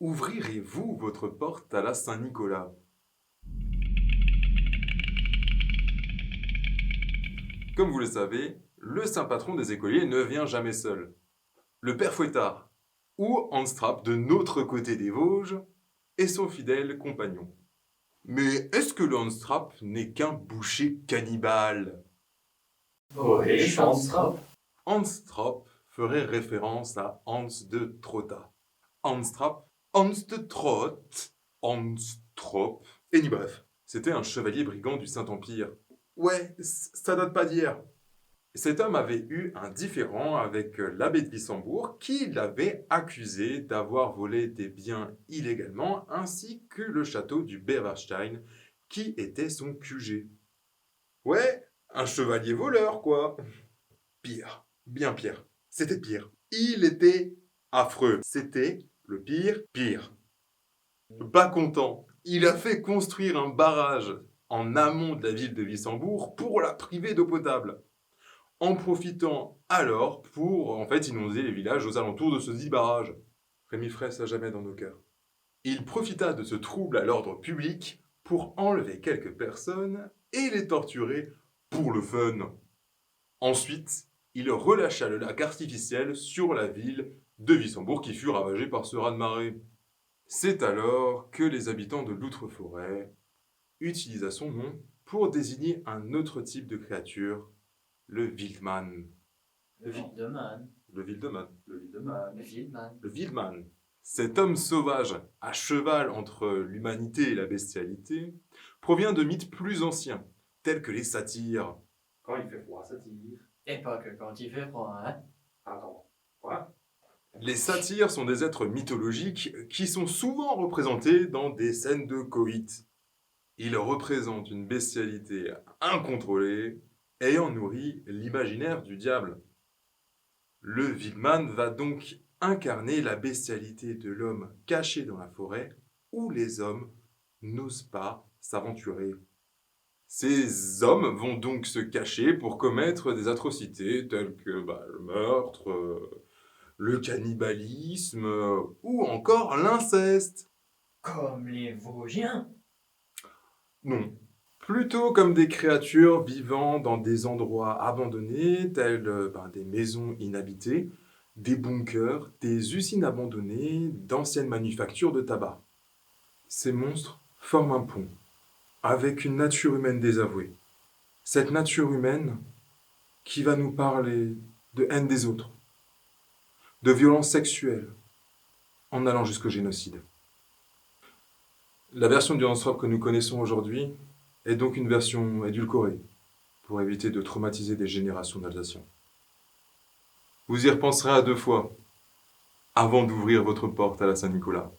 Ouvrirez-vous votre porte à la Saint-Nicolas? Comme vous le savez, le saint patron des écoliers ne vient jamais seul. Le père Fouettard, ou Hans Trapp de notre côté des Vosges, est son fidèle compagnon. Mais est-ce que le Hans Trapp n'est qu'un boucher cannibale? Oui, je pense trop. Hans Trapp ferait référence à Hans de Trotta. Hans Trapp, Hans de Trott, Hans Trop. Et ni bref, c'était un chevalier brigand du Saint-Empire. Ouais, ça date pas d'hier. Cet homme avait eu un différend avec l'abbé de Wissembourg qui l'avait accusé d'avoir volé des biens illégalement ainsi que le château du Beverstein qui était son QG. Ouais, un chevalier voleur quoi. Pire, bien pire. C'était pire. Il était affreux. C'était le pire. Pas content, il a fait construire un barrage en amont de la ville de Wissembourg pour la priver d'eau potable, en profitant alors pour inonder les villages aux alentours de ce dit barrage. Rémi Fraisse à jamais dans nos cœurs. Il profita de ce trouble à l'ordre public pour enlever quelques personnes et les torturer pour le fun. Ensuite, il relâcha le lac artificiel sur la ville de Wissembourg qui fut ravagée par ce raz-de-marée. C'est alors que les habitants de l'Outre-Forêt utilisent son nom pour désigner un autre type de créature, le Wildman. Le Wildeman. Le Wildeman. Le Wildeman. Le Wildman. Le Wildman. Cet homme sauvage, à cheval entre l'humanité et la bestialité, provient de mythes plus anciens, tels que les satyres. Quand il fait froid, ça tire. Et pas que quand il fait froid, hein. Attends, quoi? Les satyres sont des êtres mythologiques qui sont souvent représentés dans des scènes de coït. Ils représentent une bestialité incontrôlée, ayant nourri l'imaginaire du diable. Le Wildman va donc incarner la bestialité de l'homme caché dans la forêt où les hommes n'osent pas s'aventurer. Ces hommes vont donc se cacher pour commettre des atrocités telles que le meurtre, le cannibalisme ou encore l'inceste. Comme les Vosgiens. Non. Plutôt comme des créatures vivant dans des endroits abandonnés, tels des maisons inhabitées, des bunkers, des usines abandonnées, d'anciennes manufactures de tabac. Ces monstres forment un pont avec une nature humaine désavouée. Cette nature humaine qui va nous parler de haine des autres, de violence sexuelle, en allant jusqu'au génocide. La version du Hans-Trapp que nous connaissons aujourd'hui est donc une version édulcorée, pour éviter de traumatiser des générations d'Alsaciens. Vous y repenserez à 2 fois, avant d'ouvrir votre porte à la Saint-Nicolas.